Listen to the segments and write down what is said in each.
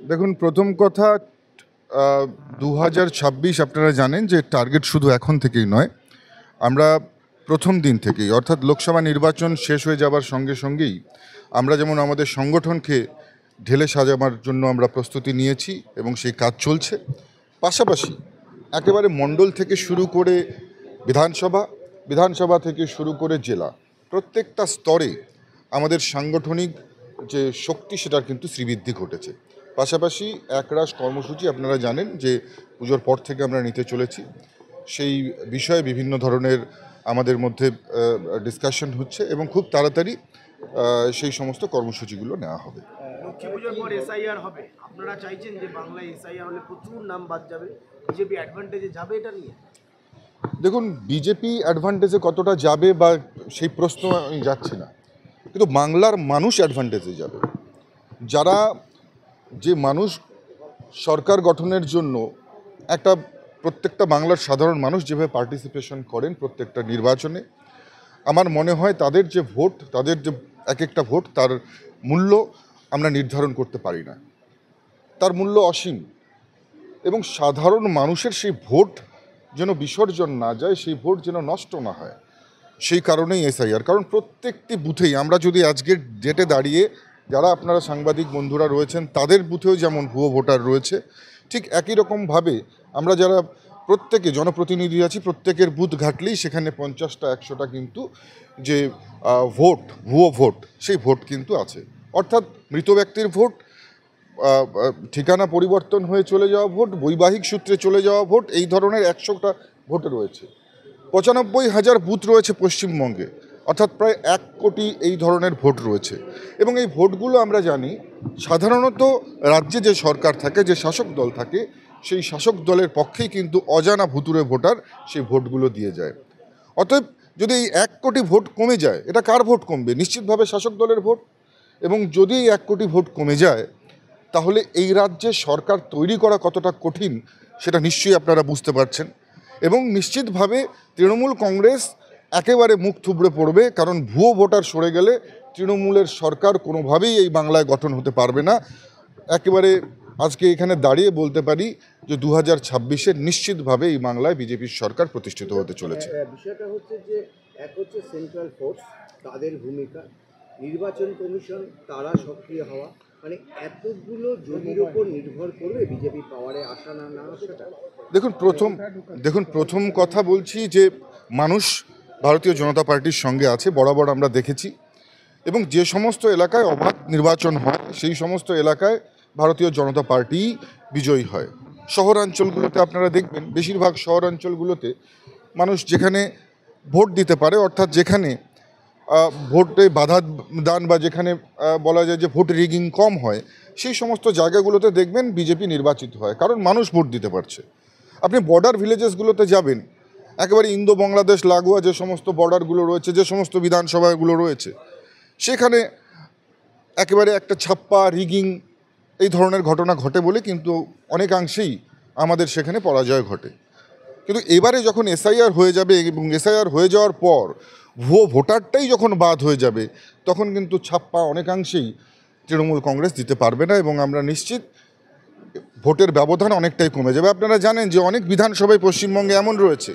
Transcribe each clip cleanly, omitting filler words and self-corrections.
দেখুন, প্রথম কথা ২০২৬ আপনারা জানেন যে টার্গেট শুধু এখন থেকেই নয়, আমরা প্রথম দিন থেকেই অর্থাৎ লোকসভা নির্বাচন শেষ হয়ে যাবার সঙ্গে সঙ্গেই আমরা যেমন আমাদের সংগঠনকে ঢেলে সাজাবার জন্য আমরা প্রস্তুতি নিয়েছি এবং সেই কাজ চলছে। পাশাপাশি একেবারে মণ্ডল থেকে শুরু করে বিধানসভা থেকে শুরু করে জেলা, প্রত্যেকটা স্তরে আমাদের সাংগঠনিক যে শক্তি সেটার কিন্তু শ্রীবৃদ্ধি ঘটেছে। পাশাপাশি একরাশ কর্মসূচি আপনারা জানেন যে পুজোর পর থেকে আমরা নিতে চলেছি। সেই বিষয়ে বিভিন্ন ধরনের আমাদের মধ্যে ডিসকাশন হচ্ছে এবং খুব তাড়াতাড়ি সেই সমস্ত কর্মসূচিগুলো নেওয়া হবে। লক্ষ্মী পুজোর পর এসআইআর হবে, আপনারা চাইছেন যে বাংলায় এসআইআর হলে প্রচুর নাম বাদ যাবে, বিজেপি অ্যাডভান্টেজে যাবে এটা নিয়ে? দেখুন, বিজেপি অ্যাডভান্টেজে কতটা যাবে বা সেই প্রশ্ন আমি যাচ্ছি না, কিন্তু বাংলার মানুষ অ্যাডভান্টেজে যাবে। যারা যে মানুষ সরকার গঠনের জন্য প্রত্যেকটা বাংলার সাধারণ মানুষ যেভাবে পার্টিসিপেশন করেন প্রত্যেকটা নির্বাচনে, আমার মনে হয় তাদের যে ভোট, তাদের যে এক একটা ভোট, তার মূল্য আমরা নির্ধারণ করতে পারি না। তার মূল্য অসীম এবং সাধারণ মানুষের সেই ভোট যেন বিসর্জন না যায়, সেই ভোট যেন নষ্ট না হয়, সেই কারণেই এসআইআর। কারণ প্রত্যেকটি বুথেই আমরা যদি আজকের ডেটে দাঁড়িয়ে যারা আপনারা সাংবাদিক বন্ধুরা রয়েছেন তাদের বুথেও যেমন ভুয়ো ভোটার রয়েছে, ঠিক একই রকমভাবে আমরা যারা প্রত্যেকে জনপ্রতিনিধি আছি, প্রত্যেকের বুথ ঘাটলেই সেখানে 50টা 100টা কিন্তু যে ভুয়ো ভোট, সেই ভোট কিন্তু আছে। অর্থাৎ মৃত ব্যক্তির ভোট, ঠিকানা পরিবর্তন হয়ে চলে যাওয়া ভোট, বৈবাহিক সূত্রে চলে যাওয়া ভোট, এই ধরনের 100টা ভোট রয়েছে। 95,000 বুথ রয়েছে পশ্চিমবঙ্গে, অর্থাৎ প্রায় 1 কোটি এই ধরনের ভোট রয়েছে। এবং এই ভোটগুলো আমরা জানি সাধারণত রাজ্যে যে সরকার থাকে, যে শাসক দল থাকে, সেই শাসক দলের পক্ষেই কিন্তু অজানা ভুতুরে ভোটার সেই ভোটগুলো দিয়ে যায়। অতএব যদি এই 1 কোটি ভোট কমে যায়, এটা কার ভোট কমবে? নিশ্চিতভাবে শাসক দলের ভোট। এবং যদি এই 1 কোটি ভোট কমে যায়, তাহলে এই রাজ্যে সরকার তৈরি করা কতটা কঠিন সেটা নিশ্চয়ই আপনারা বুঝতে পারছেন। এবং নিশ্চিতভাবে তৃণমূল কংগ্রেস একেবারে মুখ থুবড়ে পড়বে, কারণ ভুয়ো ভোটার সরে গেলে তৃণমূলের সরকার কোনোভাবেই এই বাংলায় গঠন হতে পারবে না। একেবারে আজকে এখানে দাঁড়িয়ে বলতে পারি যে 2026-এ নিশ্চিতভাবে এই বাংলায় বিজেপির সরকার প্রতিষ্ঠিত হতে চলেছে। বিষয়টা হচ্ছে যে এক হচ্ছে সেন্ট্রাল ফোর্স, তাদের ভূমিকা, নির্বাচন কমিশন তারা সক্রিয় হওয়া, মানে এতগুলো জমির ওপর নির্ভর করবে বিজেপি পাওয়ারে আসা না না আসাটা। দেখুন, প্রথম কথা বলছি যে মানুষ ভারতীয় জনতা পার্টির সঙ্গে আছে, বরাবর আমরা দেখেছি। এবং যে সমস্ত এলাকায় অবাধ নির্বাচন হয় সেই সমস্ত এলাকায় ভারতীয় জনতা পার্টি বিজয়ী হয়। শহরাঞ্চলগুলোতে আপনারা দেখবেন, বেশিরভাগ শহরাঞ্চলগুলোতে মানুষ যেখানে ভোট দিতে পারে, অর্থাৎ যেখানে ভোটে বাধা দান বা যেখানে বলা যায় যে ভোট রিগিং কম হয়, সেই সমস্ত জায়গাগুলোতে দেখবেন বিজেপি নির্বাচিত হয়, কারণ মানুষ ভোট দিতে পারছে। আপনি বর্ডার ভিলেজেসগুলোতে যাবেন, একেবারে ইন্দো বাংলাদেশ লাগোয়া যে সমস্ত বর্ডারগুলো রয়েছে, যে সমস্ত বিধানসভাগুলো রয়েছে, সেখানে একেবারে একটা ছাপ্পা রিগিং এই ধরনের ঘটনা ঘটে বলে কিন্তু অনেকাংশেই আমাদের সেখানে পরাজয় ঘটে। কিন্তু এবারে যখন এসআইআর হয়ে যাবে এবং এসআইআর হয়ে যাওয়ার পর ভুয়ো ভোটারটাই যখন বাদ হয়ে যাবে, তখন কিন্তু ছাপ্পা অনেকাংশেই তৃণমূল কংগ্রেস দিতে পারবে না এবং আমরা নিশ্চিত ভোটের ব্যবধান অনেকটাই কমে যাবে। আপনারা জানেন যে অনেক বিধানসভায় পশ্চিমবঙ্গে এমন রয়েছে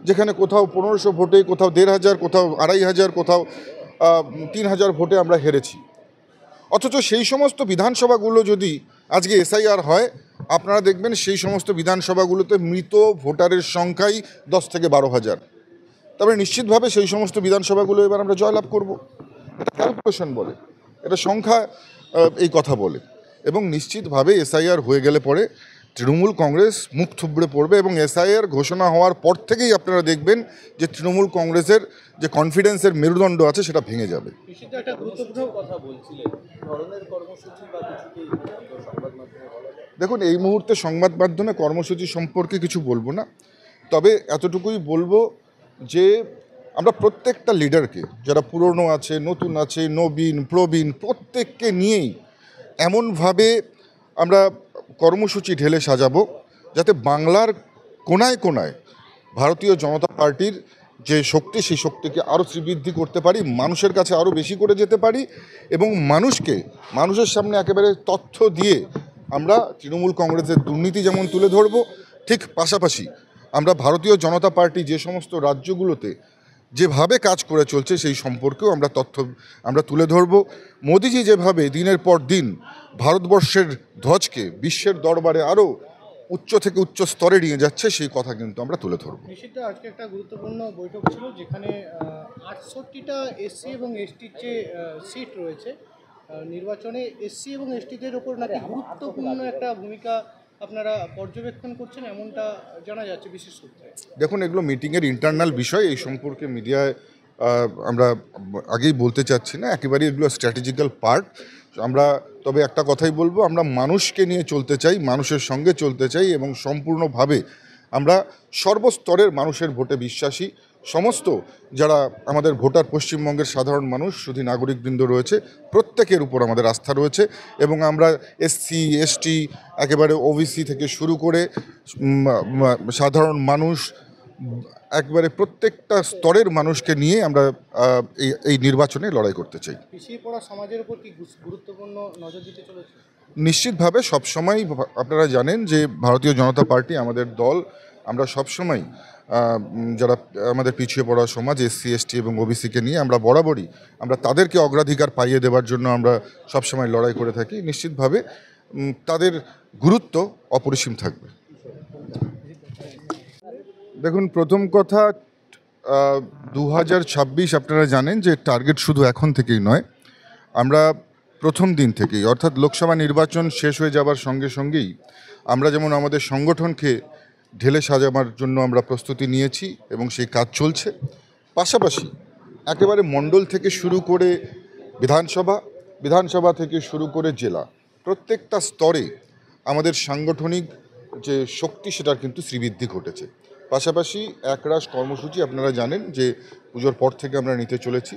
যেখানে কোথাও 1500 ভোটে, কোথাও 1500, কোথাও 2500, কোথাও 3000 ভোটে আমরা হেরেছি। অথচ সেই সমস্ত বিধানসভাগুলো যদি আজকে এসআইআর হয়, আপনারা দেখবেন সেই সমস্ত বিধানসভাগুলোতে মৃত ভোটারের সংখ্যাই 10 থেকে 12,000। তবে নিশ্চিতভাবে সেই সমস্ত বিধানসভাগুলো এবার আমরা জয়লাভ করব। এটা ক্যালকুলেশন বলে, এটা সংখ্যা এই কথা বলে। এবং নিশ্চিতভাবে এসআইআর হয়ে গেলে পরে তৃণমূল কংগ্রেস মুখ থুবড়ে পড়বে এবং এসআইআর ঘোষণা হওয়ার পর থেকেই আপনারা দেখবেন যে তৃণমূল কংগ্রেসের যে কনফিডেন্সের মেরুদণ্ড আছে সেটা ভেঙে যাবে। একটা গুরুত্বপূর্ণ কথা বলছিলেন, ধরনের কর্মসূচি বা দেখুন, এই মুহূর্তে সংবাদ মাধ্যমে কর্মসূচি সম্পর্কে কিছু বলবো না, তবে এতটুকুই বলবো যে আমরা প্রত্যেকটা লিডারকে, যারা পুরনো আছে, নতুন আছে, নবীন প্রবীণ, প্রত্যেককে নিয়েই এমনভাবে আমরা কর্মসূচি ঢেলে সাজাবো যাতে বাংলার কোনায় কোনায় ভারতীয় জনতা পার্টির যে শক্তি, সেই শক্তিকে আরও শ্রীবৃদ্ধি করতে পারি, মানুষের কাছে আরও বেশি করে যেতে পারি এবং মানুষের সামনে একেবারে তথ্য দিয়ে আমরা তৃণমূল কংগ্রেসের দুর্নীতি যেমন তুলে ধরবো, ঠিক পাশাপাশি আমরা ভারতীয় জনতা পার্টি যে সমস্ত রাজ্যগুলোতে যেভাবে কাজ করে চলছে সেই সম্পর্কেও আমরা তথ্য আমরা তুলে ধরব। মোদিজি যেভাবে দিনের পর দিন ভারতবর্ষের ধ্বজকে বিশ্বের দরবারে আরও উচ্চ থেকে উচ্চ স্তরে নিয়ে যাচ্ছে সেই কথা কিন্তু আমরা তুলে ধরব। নিশ্চিত আজকে একটা গুরুত্বপূর্ণ বৈঠক ছিল যেখানে 68টা এসসি এবং এসটির যে সিট রয়েছে নির্বাচনে এসসি এবং এসটিদের ওপর নাকি গুরুত্বপূর্ণ একটা ভূমিকা আপনারা পর্যবেক্ষণ করছেন এমনটা জানা যাচ্ছে বিশেষ সূত্রে। দেখুন, এগুলো মিটিংয়ের ইন্টারনাল বিষয়, এই সম্পর্কে মিডিয়ায় আমরা আগেই বলতে চাচ্ছি না, একেবারেই এগুলো স্ট্র্যাটেজিক্যাল পার্ট। আমরা তবে একটা কথাই বলবো, আমরা মানুষকে নিয়ে চলতে চাই, মানুষের সঙ্গে চলতে চাই এবং সম্পূর্ণভাবে আমরা সর্বস্তরের মানুষের ভোটে বিশ্বাসী। সমস্ত যারা আমাদের ভোটার পশ্চিমবঙ্গের সাধারণ মানুষ, শুধু নাগরিকবৃন্দ রয়েছে, প্রত্যেকের উপর আমাদের আস্থা রয়েছে এবং আমরা এসসি এসটি একেবারে ওবিসি থেকে শুরু করে সাধারণ মানুষ, একবারে প্রত্যেকটা স্তরের মানুষকে নিয়ে আমরা এই নির্বাচনে লড়াই করতে চাই। পিছিয়ে পড়া সমাজের উপর কি গুরুত্বপূর্ণ নজর দিতে চলেছে? নিশ্চিতভাবে সবসময় আপনারা জানেন যে ভারতীয় জনতা পার্টি আমাদের দল, আমরা সবসময় যারা আমাদের পিছিয়ে পড়া সমাজ এসসি এসটি এবং ওবিসিকে নিয়ে আমরা বরাবরই আমরা তাদেরকে অগ্রাধিকার পাইয়ে দেওয়ার জন্য আমরা সবসময় লড়াই করে থাকি। নিশ্চিতভাবে তাদের গুরুত্ব অপরিসীম থাকবে। দেখুন, প্রথম কথা 2026 আপনারা জানেন যে টার্গেট শুধু এখন থেকেই নয়, আমরা প্রথম দিন থেকেই অর্থাৎ লোকসভা নির্বাচন শেষ হয়ে যাবার সঙ্গে সঙ্গেই আমরা যেমন আমাদের সংগঠনকে ঢেলে সাজাবার জন্য আমরা প্রস্তুতি নিয়েছি এবং সেই কাজ চলছে। পাশাপাশি একেবারে মণ্ডল থেকে শুরু করে বিধানসভা থেকে শুরু করে জেলা, প্রত্যেকটা স্তরে আমাদের সাংগঠনিক যে শক্তি সেটার কিন্তু শ্রীবৃদ্ধি ঘটেছে। পাশাপাশি একরাশ কর্মসূচি আপনারা জানেন যে পুজোর পর থেকে আমরা নিতে চলেছি,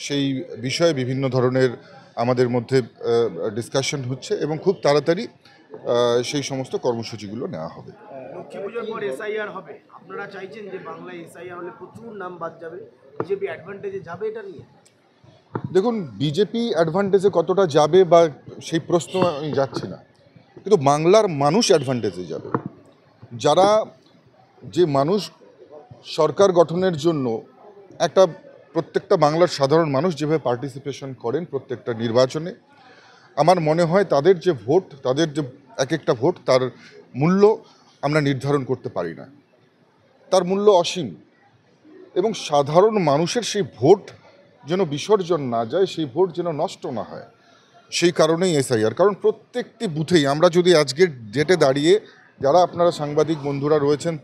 সেই বিষয়ে বিভিন্ন ধরনের আমাদের মধ্যে ডিসকাশন হচ্ছে এবং খুব তাড়াতাড়ি সেই সমস্ত কর্মসূচিগুলো নেওয়া হবে। লক্ষ্মী পুজোর পর এসআইআর হবে, আপনারা চাইছেন যে বাংলায় এসআইআর হলে প্রচুর নাম বাদ যাবে, বিজেপি অ্যাডভান্টেজে যাবে এটা নিয়ে? দেখুন, বিজেপি অ্যাডভান্টেজে কতটা যাবে বা সেই প্রশ্ন আমি যাচ্ছি না, কিন্তু বাংলার মানুষ অ্যাডভান্টেজে যাবে। যারা যে মানুষ সরকার গঠনের জন্য একটা প্রত্যেকটা বাংলার সাধারণ মানুষ যেভাবে পার্টিসিপেশন করেন প্রত্যেকটা নির্বাচনে, আমার মনে হয় তাদের যে ভোট, তাদের যে এক একটা ভোট, তার মূল্য আমরা নির্ধারণ করতে পারি না, তার মূল্য অসীম এবং সাধারণ মানুষের সেই ভোট যেন বিসর্জন না যায়, সেই ভোট যেন নষ্ট না হয়, সেই কারণেই এসআইআর। কারণ প্রত্যেকটি বুথেই আমরা যদি আজকের ডেটে দাঁড়িয়ে যারা আপনারা সাংবাদিক বন্ধুরা রয়েছেন